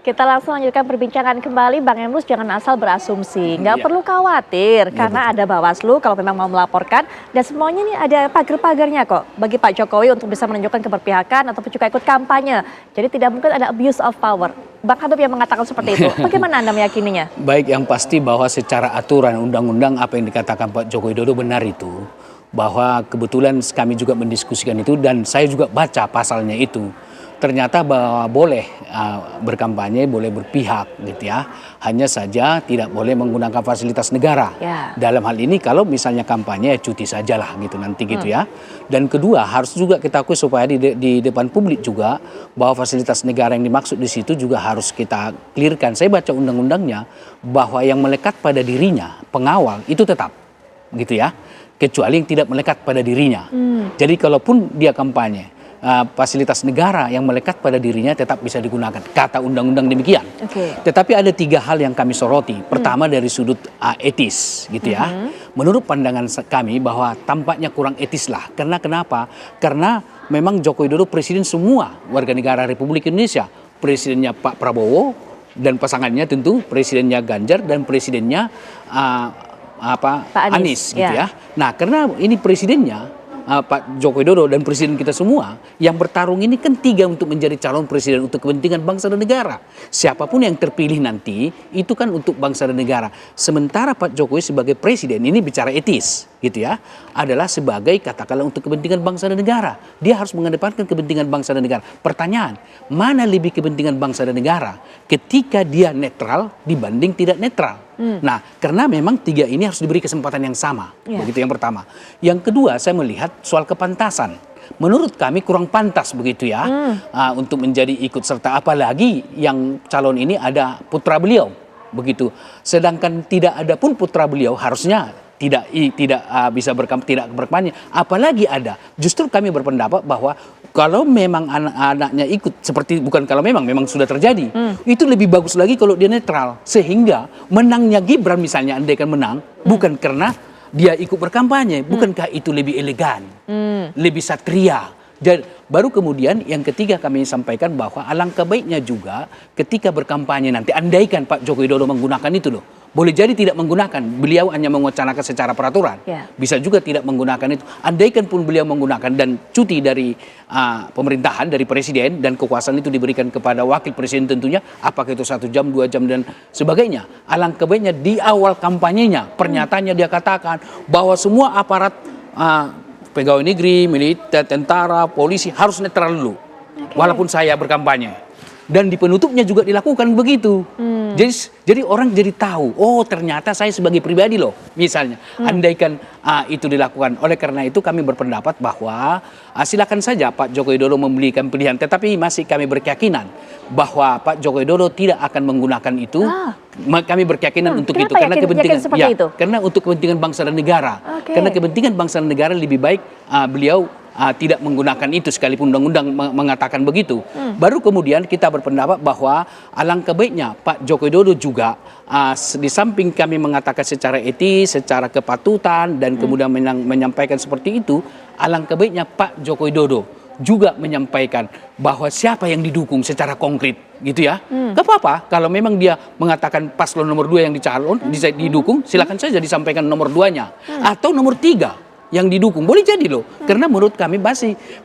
Kita langsung lanjutkan perbincangan kembali. Bang Emrus, jangan asal berasumsi. Nggak perlu khawatir karena ada Bawaslu kalau memang mau melaporkan. Dan semuanya ini ada pagar-pagarnya kok bagi Pak Jokowi untuk bisa menunjukkan keberpihakan ataupun juga ikut kampanye. Jadi tidak mungkin ada abuse of power. Bang Habib yang mengatakan seperti itu. Bagaimana Anda meyakininya? Baik, yang pasti bahwa secara aturan undang-undang apa yang dikatakan Pak Joko Widodo benar itu. Bahwa kebetulan kami juga mendiskusikan itu dan saya juga baca pasalnya itu. Ternyata bahwa boleh berkampanye, boleh berpihak gitu ya. Hanya saja tidak boleh menggunakan fasilitas negara. Ya. Dalam hal ini kalau misalnya kampanye ya cuti sajalah gitu nanti gitu ya. Dan kedua harus juga kita akui supaya di depan publik juga bahwa fasilitas negara yang dimaksud di situ juga harus kita clearkan. Saya baca undang-undangnya bahwa yang melekat pada dirinya pengawal itu tetap gitu ya. Kecuali yang tidak melekat pada dirinya. Jadi kalaupun dia kampanye, fasilitas negara yang melekat pada dirinya tetap bisa digunakan. Kata undang-undang demikian. Tetapi ada 3 hal yang kami soroti. Pertama dari sudut etis gitu ya. Menurut pandangan kami bahwa tampaknya kurang etis lah. Karena kenapa? Karena memang Joko Widodo presiden semua warga negara Republik Indonesia. Presidennya Pak Prabowo dan pasangannya tentu presidennya Ganjar dan presidennya Pak Anies gitu ya. Nah, karena ini presidennya Pak Joko Widodo dan presiden kita semua yang bertarung ini kan 3 untuk menjadi calon presiden untuk kepentingan bangsa dan negara. Siapapun yang terpilih nanti itu kan untuk bangsa dan negara. Sementara Pak Jokowi sebagai presiden ini bicara etis gitu ya, adalah sebagai katakanlah untuk kepentingan bangsa dan negara. Dia harus mengedepankan kepentingan bangsa dan negara. Pertanyaan, mana lebih kepentingan bangsa dan negara ketika dia netral dibanding tidak netral? Nah, karena memang 3 ini harus diberi kesempatan yang sama. Begitu yang pertama. Yang kedua, saya melihat soal kepantasan. Menurut kami kurang pantas begitu ya untuk menjadi ikut serta, apalagi yang calon ini ada putra beliau begitu. Sedangkan tidak ada pun putra beliau harusnya tidak bisa berkampanye, apalagi ada. Justru kami berpendapat bahwa kalau memang anak-anaknya ikut seperti bukan kalau memang sudah terjadi, itu lebih bagus lagi kalau dia netral, sehingga menangnya Gibran misalnya andaikan menang bukan karena dia ikut berkampanye, bukankah itu lebih elegan, lebih satria. Dan baru kemudian yang ketiga kami sampaikan bahwa alangkah baiknya juga ketika berkampanye nanti, andaikan Pak Joko Widodo menggunakan itu loh. Boleh jadi tidak menggunakan, beliau hanya mewacanakan secara peraturan. Bisa juga tidak menggunakan itu. Andaikan pun beliau menggunakan dan cuti dari pemerintahan, dari presiden, dan kekuasaan itu diberikan kepada wakil presiden tentunya, apakah itu 1 jam, 2 jam, dan sebagainya. Alangkah baiknya di awal kampanyenya, pernyataannya dia katakan bahwa semua aparat pegawai negeri, militer, tentara, polisi harus netral dulu. Walaupun saya berkampanye. Dan di penutupnya juga dilakukan begitu. Jadi orang jadi tahu, oh ternyata saya sebagai pribadi loh, misalnya. Andaikan itu dilakukan. Oleh karena itu kami berpendapat bahwa silakan saja Pak Joko Widodo memberikan pilihan. Tetapi masih kami berkeyakinan bahwa Pak Joko Widodo tidak akan menggunakan itu. Kami berkeyakinan untuk itu. Karena kepentingan karena untuk kepentingan bangsa dan negara. Karena kepentingan bangsa dan negara lebih baik beliau tidak menggunakan itu sekalipun undang-undang mengatakan begitu. Baru kemudian kita berpendapat bahwa alangkah baiknya Pak Joko Widodo juga di samping kami mengatakan secara etis, secara kepatutan dan kemudian menyampaikan seperti itu, alangkah baiknya Pak Joko Widodo juga menyampaikan bahwa siapa yang didukung secara konkret gitu ya. Gak apa-apa kalau memang dia mengatakan paslon nomor 2 yang didukung, silakan saja disampaikan nomor 2-nya atau nomor 3 yang didukung, boleh jadi loh. Karena menurut kami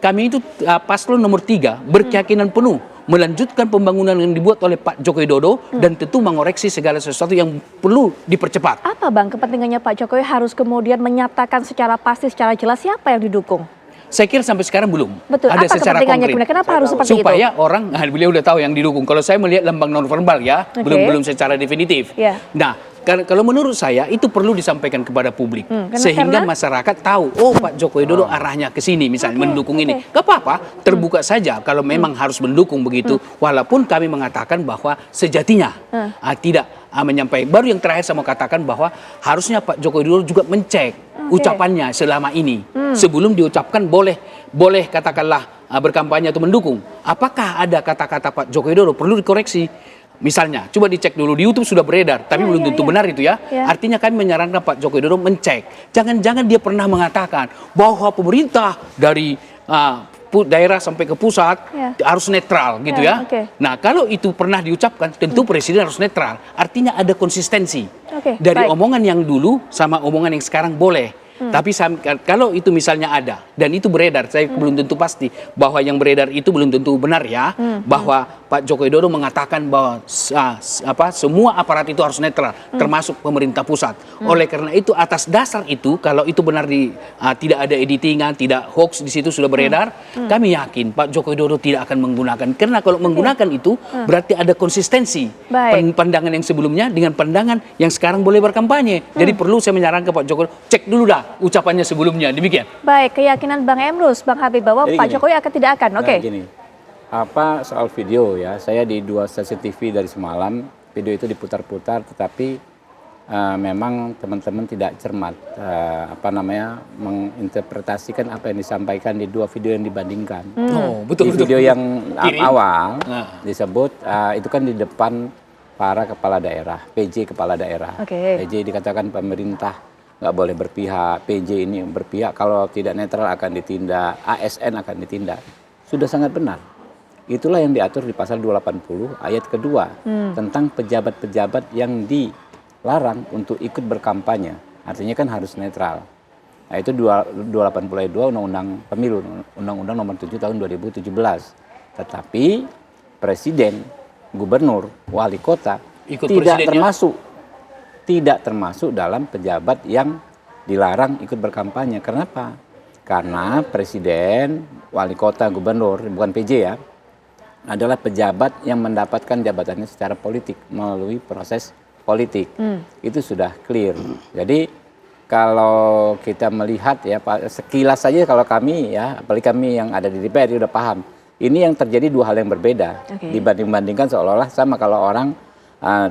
kami itu paslon nomor 3 berkeyakinan penuh melanjutkan pembangunan yang dibuat oleh Pak Joko Widodo dan tentu mengoreksi segala sesuatu yang perlu dipercepat. Apa Bang kepentingannya Pak Jokowi harus kemudian menyatakan secara pasti, secara jelas siapa yang didukung? Saya kira sampai sekarang belum. Betul. Ada apa secara konkret. Kenapa harus seperti itu? Supaya orang, beliau udah tahu yang didukung. Kalau saya melihat lambang nonverbal ya, belum secara definitif. Nah, kalau menurut saya itu perlu disampaikan kepada publik sehingga masyarakat tahu, oh Pak Joko Widodo arahnya ke sini misalnya mendukung ini. Gak apa-apa, terbuka saja kalau memang harus mendukung begitu. Walaupun kami mengatakan bahwa sejatinya tidak menyampaikan. Baru yang terakhir saya mau katakan bahwa harusnya Pak Joko Widodo juga mencek ucapannya selama ini sebelum diucapkan boleh katakanlah berkampanye atau mendukung. Apakah ada kata-kata Pak Joko Widodo perlu dikoreksi? Misalnya, coba dicek dulu di YouTube sudah beredar, tapi belum tentu benar itu ya. Artinya kami menyarankan Pak Joko Widodo mencek. Jangan-jangan dia pernah mengatakan bahwa pemerintah dari daerah sampai ke pusat harus netral gitu ya. Nah, kalau itu pernah diucapkan, tentu presiden harus netral. Artinya ada konsistensi dari omongan yang dulu sama omongan yang sekarang boleh. Tapi kalau itu misalnya ada dan itu beredar, saya belum tentu pasti bahwa yang beredar itu belum tentu benar ya, bahwa Pak Joko Widodo mengatakan bahwa semua aparat itu harus netral, termasuk pemerintah pusat. Oleh karena itu atas dasar itu, kalau itu benar tidak ada editingan, tidak hoax di situ sudah beredar, kami yakin Pak Joko Widodo tidak akan menggunakan. Karena kalau menggunakan itu berarti ada konsistensi pandangan yang sebelumnya dengan pandangan yang sekarang boleh berkampanye. Jadi perlu saya menyarankan Pak Joko cek dulu dah ucapannya sebelumnya, demikian. Baik, keyakinan Bang Emrus, Bang Habib bahwa Pak Jokowi tidak akan. Gini, soal video ya, saya di 2 stasiun TV dari semalam, video itu diputar-putar, tetapi memang teman-teman tidak cermat, menginterpretasikan apa yang disampaikan di 2 video yang dibandingkan. Di video yang awal disebut, itu kan di depan para kepala daerah, PJ kepala daerah. PJ dikatakan pemerintah nggak boleh berpihak, PJ ini berpihak, kalau tidak netral akan ditindak, ASN akan ditindak. Sudah sangat benar. Itulah yang diatur di pasal 280 ayat kedua tentang pejabat-pejabat yang dilarang untuk ikut berkampanye. Artinya kan harus netral. Nah, itu 280 ayat 2 Undang-Undang Pemilu, Undang-Undang nomor 7 tahun 2017. Tetapi presiden, gubernur, wali kota tidak termasuk dalam pejabat yang dilarang ikut berkampanye. Kenapa? Karena presiden, wali kota, gubernur, bukan PJ ya, adalah pejabat yang mendapatkan jabatannya secara politik melalui proses politik. Itu sudah clear. Jadi kalau kita melihat ya sekilas saja, kalau kami ya, apalagi kami yang ada di DPR udah paham. Ini yang terjadi 2 hal yang berbeda dibanding-bandingkan seolah-olah sama kalau orang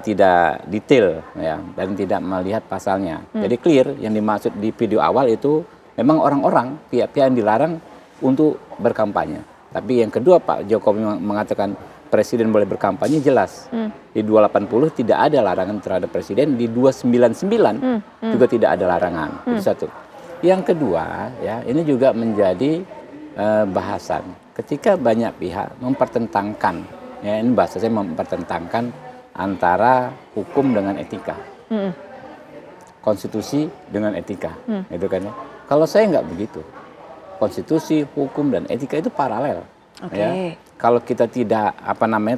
tidak detail ya, dan tidak melihat pasalnya. Jadi clear yang dimaksud di video awal itu memang orang-orang, pihak-pihak yang dilarang untuk berkampanye. Tapi yang kedua Pak Jokowi mengatakan presiden boleh berkampanye, jelas. Di 280 tidak ada larangan terhadap presiden, di 299 juga tidak ada larangan. Itu satu. Yang kedua ya, ini juga menjadi bahasan. Ketika banyak pihak mempertentangkan, ya ini bahasa saya mempertentangkan antara hukum dengan etika, konstitusi dengan etika, gitu kan ya. Kalau saya nggak begitu, konstitusi, hukum dan etika itu paralel. Ya. Kalau kita tidak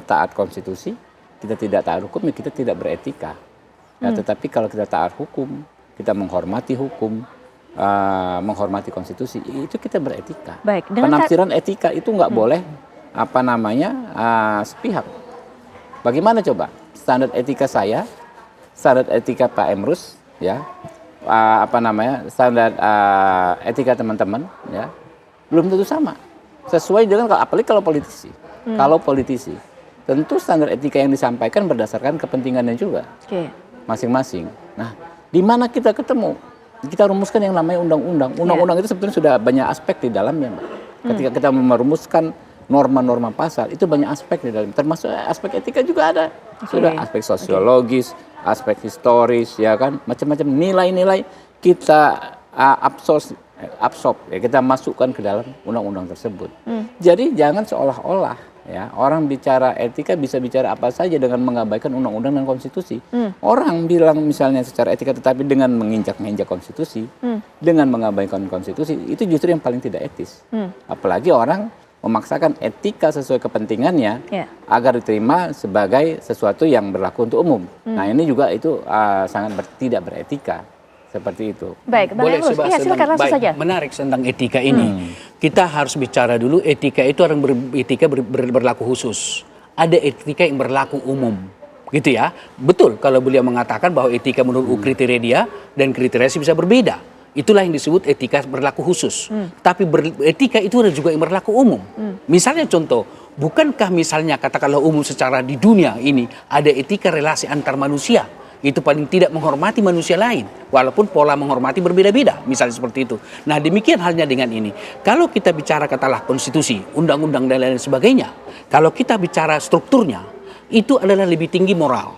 taat konstitusi, kita tidak taat hukum, ya kita tidak beretika. Ya, tetapi kalau kita taat hukum, kita menghormati hukum, menghormati konstitusi, itu kita beretika. Penafsiran etika itu nggak boleh sepihak. Bagaimana coba? Standar etika saya, standar etika Pak Emrus, ya, standar etika teman-teman, ya, belum tentu sama. Sesuai dengan, apalagi kalau politisi. Kalau politisi, tentu standar etika yang disampaikan berdasarkan kepentingannya juga, masing-masing. Nah, di mana kita ketemu? Kita rumuskan yang namanya undang-undang. Undang-undang itu sebetulnya sudah banyak aspek di dalamnya, Mbak. Ketika kita merumuskan norma-norma pasal, itu banyak aspek di dalam, termasuk aspek etika juga ada. Sudah aspek sosiologis, aspek historis, ya kan, macam-macam nilai-nilai kita absorb, ya, kita masukkan ke dalam undang-undang tersebut. Jadi jangan seolah-olah ya orang bicara etika bisa bicara apa saja dengan mengabaikan undang-undang dan konstitusi. Orang bilang misalnya secara etika tetapi dengan menginjak-injak konstitusi, dengan mengabaikan konstitusi, itu justru yang paling tidak etis. Apalagi orang memaksakan etika sesuai kepentingannya agar diterima sebagai sesuatu yang berlaku untuk umum. Nah, ini juga itu sangat tidak beretika. Seperti itu. Baik, Bang Emrus, silakan langsung saja. Menarik tentang etika ini. Kita harus bicara dulu, etika itu orang beretika berlaku khusus. Ada etika yang berlaku umum. Gitu ya. Betul kalau beliau mengatakan bahwa etika menurut kriteria dia dan kriteria bisa berbeda. Itulah yang disebut etika berlaku khusus. Tapi etika itu ada juga yang berlaku umum. Misalnya contoh, bukankah misalnya katakanlah umum secara di dunia ini ada etika relasi antar manusia? Itu paling tidak menghormati manusia lain. Walaupun pola menghormati berbeda-beda. Misalnya seperti itu. Nah, demikian halnya dengan ini. Kalau kita bicara katakanlah konstitusi, undang-undang dan lain sebagainya. Kalau kita bicara strukturnya, itu adalah lebih tinggi moral.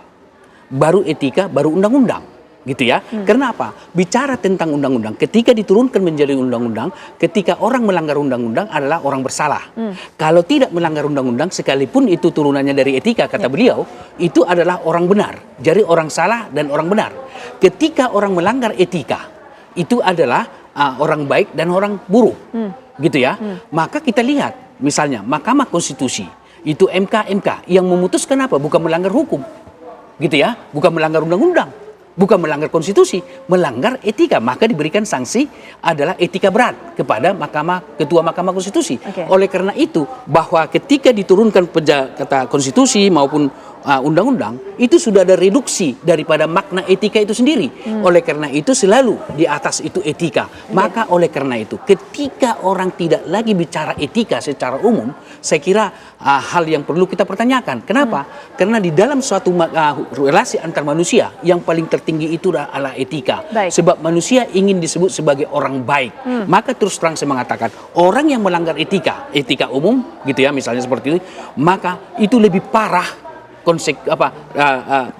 Baru etika, baru undang-undang. gitu ya. Karena apa? Bicara tentang undang-undang, ketika diturunkan menjadi undang-undang, ketika orang melanggar undang-undang adalah orang bersalah. Kalau tidak melanggar undang-undang, sekalipun itu turunannya dari etika, kata beliau, itu adalah orang benar. Jadi orang salah dan orang benar. Ketika orang melanggar etika, itu adalah orang baik dan orang buruk, gitu ya. Maka kita lihat, misalnya Mahkamah Konstitusi, itu MK yang memutuskan apa? Bukan melanggar hukum, gitu ya, bukan melanggar undang-undang, bukan melanggar konstitusi, melanggar etika, maka diberikan sanksi adalah etika berat kepada ketua Mahkamah Konstitusi. Oleh karena itu, bahwa ketika diturunkan kata konstitusi maupun undang-undang, itu sudah ada reduksi daripada makna etika itu sendiri. Oleh karena itu selalu di atas itu etika. Maka oleh karena itu, ketika orang tidak lagi bicara etika secara umum, saya kira hal yang perlu kita pertanyakan. Kenapa? Karena di dalam suatu relasi antar manusia, yang paling tertinggi itu adalah etika. Sebab manusia ingin disebut sebagai orang baik. Maka terus terang saya mengatakan, orang yang melanggar etika umum, gitu ya, misalnya seperti itu, maka itu lebih parah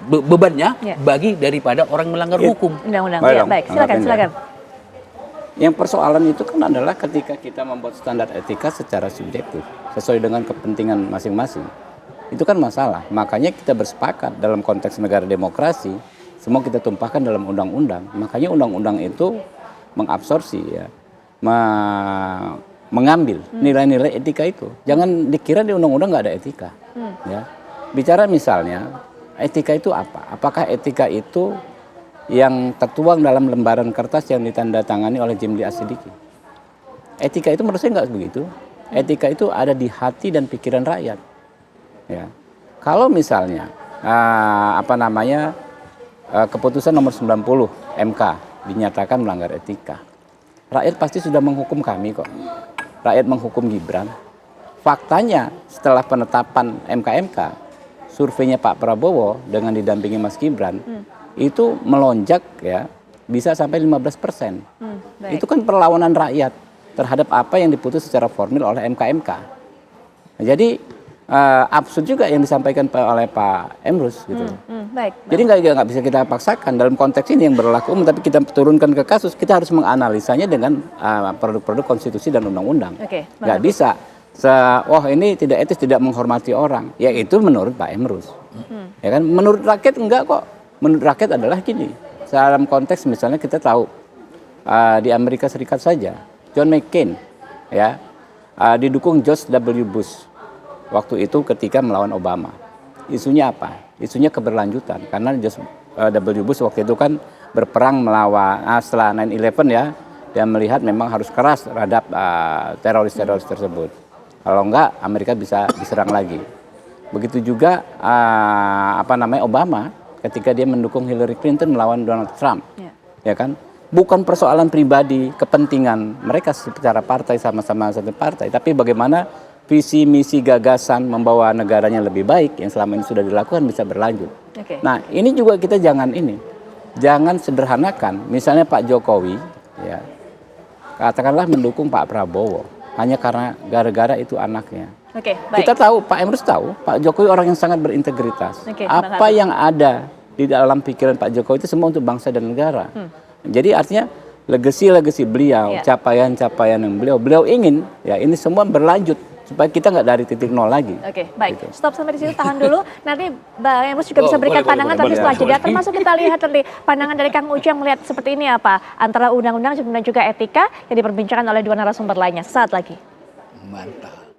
bebannya bagi daripada orang melanggar hukum. Undang-undang. Ya, baik, silakan. Yang persoalan itu kan adalah ketika kita membuat standar etika secara subjektif, sesuai dengan kepentingan masing-masing. Itu kan masalah. Makanya kita bersepakat dalam konteks negara demokrasi, semua kita tumpahkan dalam undang-undang. Makanya undang-undang itu mengabsorpsi, ya, mengambil nilai-nilai etika itu. Jangan dikira di undang-undang nggak ada etika. Ya. Bicara misalnya, etika itu apa? Apakah etika itu yang tertuang dalam lembaran kertas yang ditandatangani oleh Jimli Asidiki? Etika itu menurut saya nggak begitu. Etika itu ada di hati dan pikiran rakyat. Ya. Kalau misalnya, keputusan nomor 90 MK dinyatakan melanggar etika, rakyat pasti sudah menghukum kami kok. Rakyat menghukum Gibran. Faktanya setelah penetapan MK, surveinya Pak Prabowo dengan didampingi Mas Gibran itu melonjak, ya, bisa sampai 15%. Itu kan perlawanan rakyat terhadap apa yang diputus secara formil oleh MK. Nah, jadi absurd juga yang disampaikan oleh Pak Emrus gitu. Jadi nggak bisa kita paksakan dalam konteks ini yang berlaku umum, tapi kita turunkan ke kasus, kita harus menganalisanya dengan produk-produk konstitusi dan undang-undang. Nggak bisa. Ini tidak etis, tidak menghormati orang. Ya itu menurut Pak Emrus. Ya kan, menurut rakyat enggak kok. Menurut rakyat adalah gini. Dalam konteks misalnya kita tahu di Amerika Serikat saja, John McCain, ya, didukung George W. Bush waktu itu ketika melawan Obama. Isunya apa? Isunya keberlanjutan. Karena George W. Bush waktu itu kan berperang melawan setelah 9/11, ya, dia melihat memang harus keras terhadap teroris-teroris tersebut. Kalau enggak, Amerika bisa diserang lagi. Begitu juga Obama ketika dia mendukung Hillary Clinton melawan Donald Trump, ya kan? Bukan persoalan pribadi, kepentingan mereka secara partai, sama-sama satu partai, tapi bagaimana visi misi gagasan membawa negaranya lebih baik yang selama ini sudah dilakukan bisa berlanjut. Nah, ini juga kita jangan sederhanakan. Misalnya Pak Jokowi, ya, katakanlah mendukung Pak Prabowo hanya karena gara-gara itu anaknya. Kita tahu, Pak Emrus tahu, Pak Jokowi orang yang sangat berintegritas. Apa yang ada di dalam pikiran Pak Jokowi itu semua untuk bangsa dan negara. Jadi artinya legasi beliau, capaian-capaian yang beliau ingin, ya, ini semua berlanjut supaya kita nggak dari titik nol lagi. Baik. Gitu. Stop sampai di situ, tahan dulu. Nanti Bang Emrus juga bisa berikan pandangan, tapi setelah jeda, termasuk kita lihat nanti pandangan dari Kang Ujang melihat seperti ini apa antara undang-undang dan juga etika yang diperbincangkan oleh dua narasumber lainnya. Saat lagi. Mantap.